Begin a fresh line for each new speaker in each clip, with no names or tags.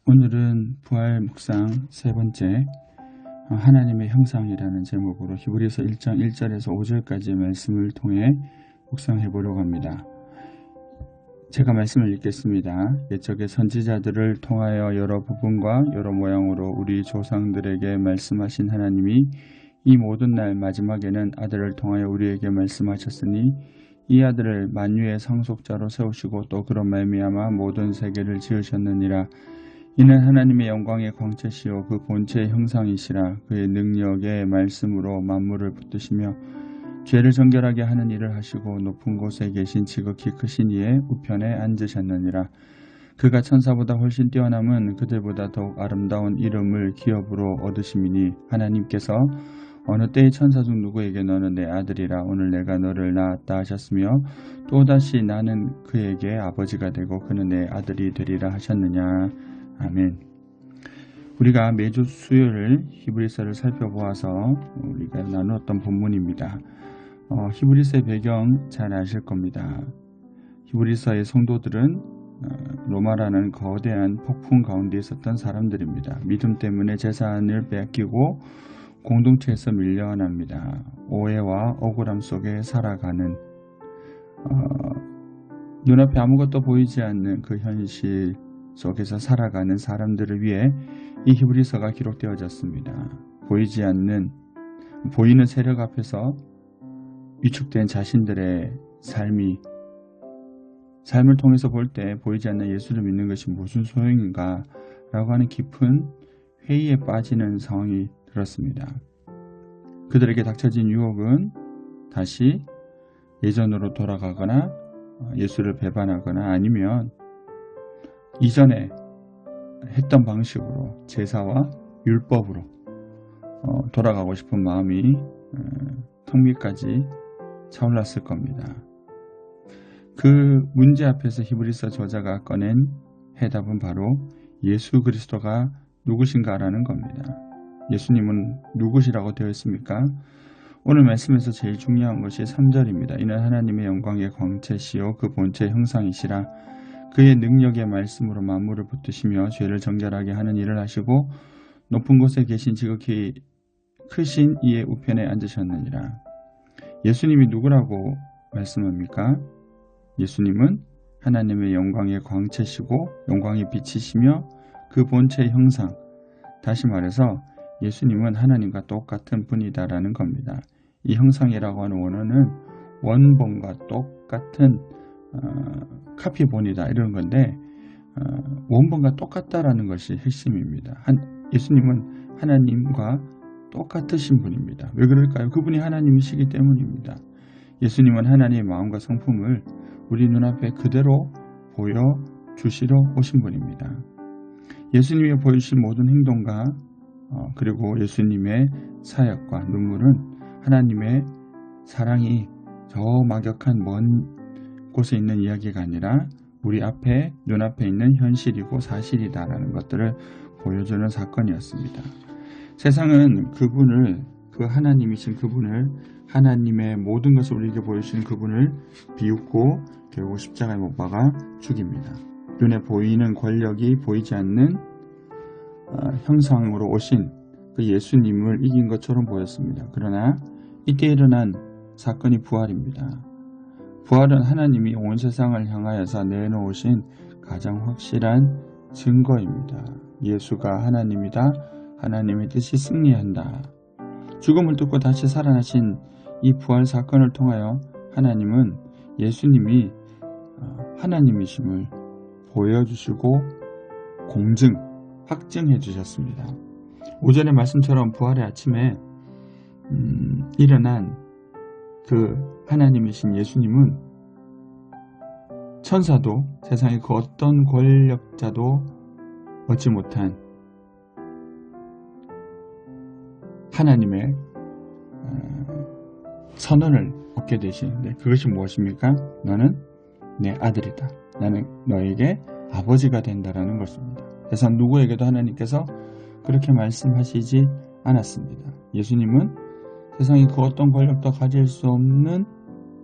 오늘은 부활 묵상 세 번째 하나님의 형상이라는 제목으로 히브리서 1장 1절에서 5절까지의 말씀을 통해 묵상해 보려고 합니다. 제가 말씀을 읽겠습니다. 옛적의 선지자들을 통하여 여러 부분과 여러 모양으로 우리 조상들에게 말씀하신 하나님이 이 모든 날 마지막에는 아들을 통하여 우리에게 말씀하셨으니 이 아들을 만유의 상속자로 세우시고 또 그런 말미암아 모든 세계를 지으셨느니라. 이는 하나님의 영광의 광채시요 그 본체의 형상이시라. 그의 능력의 말씀으로 만물을 붙드시며 죄를 정결하게 하는 일을 하시고 높은 곳에 계신 지극히 크신 이의 우편에 앉으셨느니라. 그가 천사보다 훨씬 뛰어남은 그들보다 더욱 아름다운 이름을 기업으로 얻으심이니 하나님께서 어느 때의 천사 중 누구에게 너는 내 아들이라 오늘 내가 너를 낳았다 하셨으며 또다시 나는 그에게 아버지가 되고 그는 내 아들이 되리라 하셨느냐. 아멘. 우리가 매주 수요일 히브리서를 살펴보아서 우리가 나누었던 본문입니다. 히브리서의 배경 잘 아실 겁니다. 히브리서의 성도들은 로마라는 거대한 폭풍 가운데 있었던 사람들입니다. 믿음 때문에 재산을 뺏기고 공동체에서 밀려납니다. 오해와 억울함 속에 살아가는 눈앞에 아무것도 보이지 않는 그 현실 속에서 살아가는 사람들을 위해 이 히브리서가 기록되어졌습니다. 보이지 않는 보이는 세력 앞에서 위축된 자신들의 삶을 통해서 볼 때 보이지 않는 예수를 믿는 것이 무슨 소용인가 라고 하는 깊은 회의에 빠지는 상황이 들었습니다. 그들에게 닥쳐진 유혹은 다시 예전으로 돌아가거나 예수를 배반하거나 아니면 이전에 했던 방식으로 제사와 율법으로 돌아가고 싶은 마음이 턱 밑까지 차올랐을 겁니다. 그 문제 앞에서 히브리서 저자가 꺼낸 해답은 바로 예수 그리스도가 누구신가라는 겁니다. 예수님은 누구시라고 되어 있습니까? 오늘 말씀에서 제일 중요한 것이 3절입니다. 이는 하나님의 영광의 광채시요 그 본체의 형상이시라. 그의 능력의 말씀으로 만물을 붙드시며 죄를 정결하게 하는 일을 하시고 높은 곳에 계신 지극히 크신 이의 우편에 앉으셨느니라. 예수님이 누구라고 말씀합니까? 예수님은 하나님의 영광의 광채시고 영광의 빛이시며 그 본체의 형상. 다시 말해서 예수님은 하나님과 똑같은 분이다라는 겁니다. 이 형상이라고 하는 원어는 원본과 똑같은 카피본이다 이런 건데 원본과 똑같다라는 것이 핵심입니다. 예수님은 하나님과 똑같으신 분입니다. 왜 그럴까요? 그분이 하나님이시기 때문입니다. 예수님은 하나님의 마음과 성품을 우리 눈앞에 그대로 보여주시러 오신 분입니다. 예수님이 보여주신 모든 행동과 그리고 예수님의 사역과 눈물은 하나님의 사랑이 저 막역한 먼 곳에 있는 이야기가 아니라 우리 앞에 눈앞에 있는 현실이고 사실이다라는 것들을 보여주는 사건이었습니다. 세상은 그 하나님이신 그분을 하나님의 모든 것을 우리에게 보여주시는 그분을 비웃고 결국 십자가에 못 박아 죽입니다. 눈에 보이는 권력이 보이지 않는 형상으로 오신 그 예수님을 이긴 것처럼 보였습니다. 그러나 이때 일어난 사건이 부활입니다. 부활은 하나님이 온 세상을 향하여서 내놓으신 가장 확실한 증거입니다. 예수가 하나님이다. 하나님의 뜻이 승리한다. 죽음을 뚫고 다시 살아나신 이 부활 사건을 통하여 하나님은 예수님이 하나님이심을 보여주시고 확증해 주셨습니다. 오전의 말씀처럼 부활의 아침에 일어난 그 하나님이신 예수님은 천사도 세상의 그 어떤 권력자도 얻지 못한 하나님의 선언을 얻게 되시는데 그것이 무엇입니까? 너는 내 아들이다. 나는 너에게 아버지가 된다라는 것입니다. 세상 누구에게도 하나님께서 그렇게 말씀하시지 않았습니다. 예수님은 세상이 그 어떤 권력도 가질 수 없는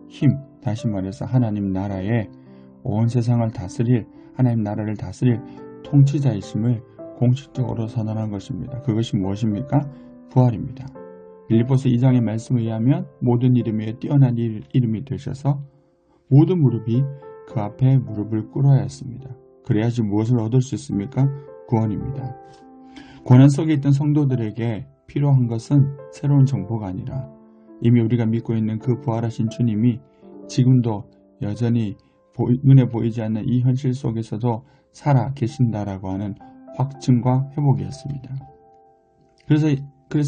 힘, 다시 말해서 하나님 나라에 온 세상을 다스릴, 하나님 나라를 다스릴 통치자이심을 공식적으로 선언한 것입니다. 그것이 무엇입니까? 부활입니다. 빌립보서 2장의 말씀에 의하면 모든 이름 위에 뛰어난 이름이 되셔서 모든 무릎이 그 앞에 무릎을 꿇어야 했습니다. 그래야지 무엇을 얻을 수 있습니까? 구원입니다. 고난 속에 있던 성도들에게 필요한 것은 새로운 정보가 아니라 이미 우리가 믿고 있는 그 부활하신 주님이 지금도 여전히 눈에 보이지 않는 이 현실 속에서도 살아 계신다라고 하는 확증과 회복이었습니다. 그래서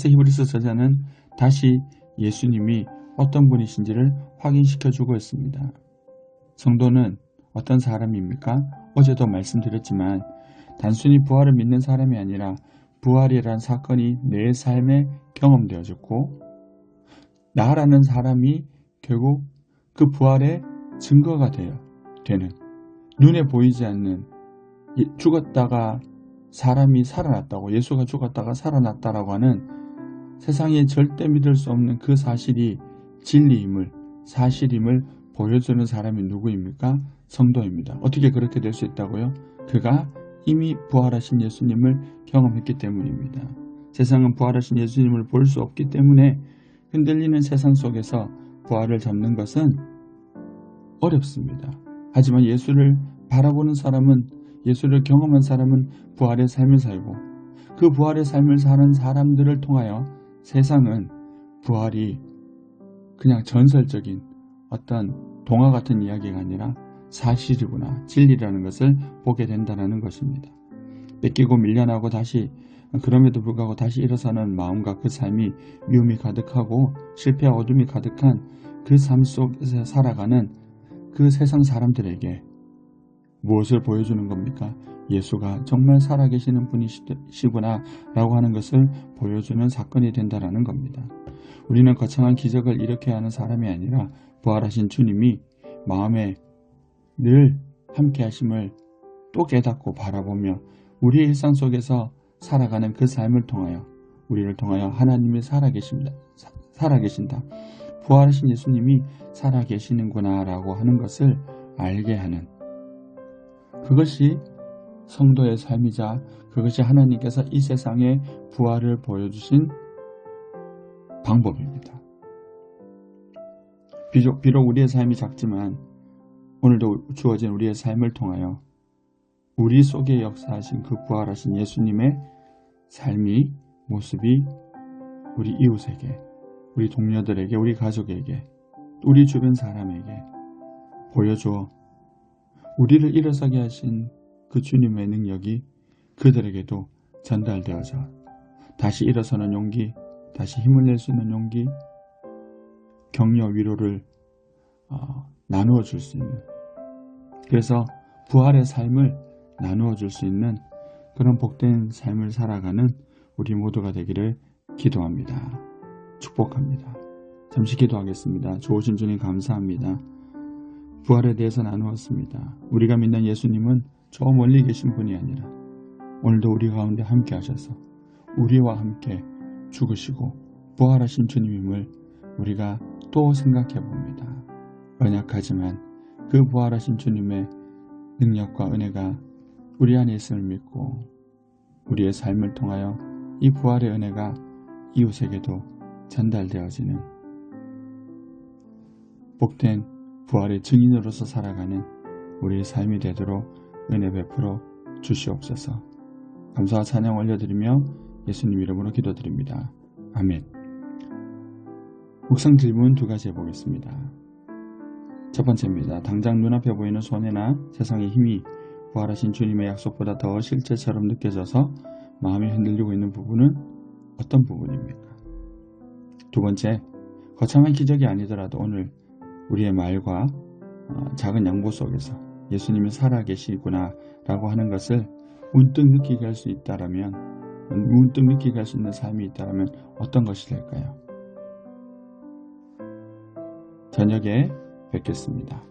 히브리서 저자는 다시 예수님이 어떤 분이신지를 확인시켜주고 있습니다. 성도는 어떤 사람입니까? 어제도 말씀드렸지만 단순히 부활을 믿는 사람이 아니라 부활이란 사건이 내 삶에 경험되어졌고 나라는 사람이 결국 그 부활의 증거가 되는 눈에 보이지 않는 죽었다가 사람이 살아났다고 예수가 죽었다가 살아났다라고 하는 세상에 절대 믿을 수 없는 그 사실이 진리임을 사실임을 보여주는 사람이 누구입니까? 성도입니다. 어떻게 그렇게 될 수 있다고요? 그가 이미 부활하신 예수님을 경험했기 때문입니다. 세상은 부활하신 예수님을 볼 수 없기 때문에 흔들리는 세상 속에서 부활을 잡는 것은 어렵습니다. 하지만 예수를 바라보는 사람은 예수를 경험한 사람은 부활의 삶을 살고 그 부활의 삶을 사는 사람들을 통하여 세상은 부활이 그냥 전설적인 어떤 동화 같은 이야기가 아니라 사실이구나 진리라는 것을 보게 된다는 것입니다. 뺏기고 밀려나고 다시 그럼에도 불구하고 다시 일어서는 마음과 그 삶이 위험이 가득하고 실패와 어둠이 가득한 그 삶 속에서 살아가는 그 세상 사람들에게 무엇을 보여주는 겁니까? 예수가 정말 살아계시는 분이시구나 라고 하는 것을 보여주는 사건이 된다는 겁니다. 우리는 거창한 기적을 일으켜야 하는 사람이 아니라 부활하신 주님이 마음에 늘 함께 하심을 또 깨닫고 바라보며 우리의 일상 속에서 살아가는 그 삶을 통하여 우리를 통하여 하나님이 살아계신다. 부활하신 예수님이 살아계시는구나 라고 하는 것을 알게 하는 그것이 성도의 삶이자 그것이 하나님께서 이 세상에 부활을 보여주신 방법입니다. 비록 우리의 삶이 작지만 오늘도 주어진 우리의 삶을 통하여 우리 속에 역사하신 그 부활하신 예수님의 삶이 모습이 우리 이웃에게 우리 동료들에게 우리 가족에게 우리 주변 사람에게 보여주어 우리를 일어서게 하신 그 주님의 능력이 그들에게도 전달되어져 다시 일어서는 용기 다시 힘을 낼 수 있는 용기 격려 위로를 나누어 줄 수 있는 그래서 부활의 삶을 나누어 줄 수 있는 그런 복된 삶을 살아가는 우리 모두가 되기를 기도합니다. 축복합니다. 잠시 기도하겠습니다. 좋으신 주님 감사합니다. 부활에 대해서 나누었습니다. 우리가 믿는 예수님은 저 멀리 계신 분이 아니라 오늘도 우리 가운데 함께 하셔서 우리와 함께 죽으시고 부활하신 주님임을 우리가 또 생각해 봅니다. 연약하지만 그 부활하신 주님의 능력과 은혜가 우리 안에 있음을 믿고 우리의 삶을 통하여 이 부활의 은혜가 이웃에게도 전달되어지는 복된 부활의 증인으로서 살아가는 우리의 삶이 되도록 은혜 베풀어 주시옵소서. 감사와 찬양 올려드리며 예수님 이름으로 기도드립니다. 아멘. 묵상 질문 두 가지 해보겠습니다. 첫 번째입니다. 당장 눈앞에 보이는 손해나 세상의 힘이 부활하신 주님의 약속보다 더 실제처럼 느껴져서 마음이 흔들리고 있는 부분은 어떤 부분입니까? 두 번째, 거창한 기적이 아니더라도 오늘 우리의 말과 작은 양보 속에서 예수님이 살아계시구나 라고 하는 것을 문득 느끼게 할 수 있다면 문득 느끼게 할 수 있는 삶이 있다면 어떤 것이 될까요? 저녁에 뵙겠습니다.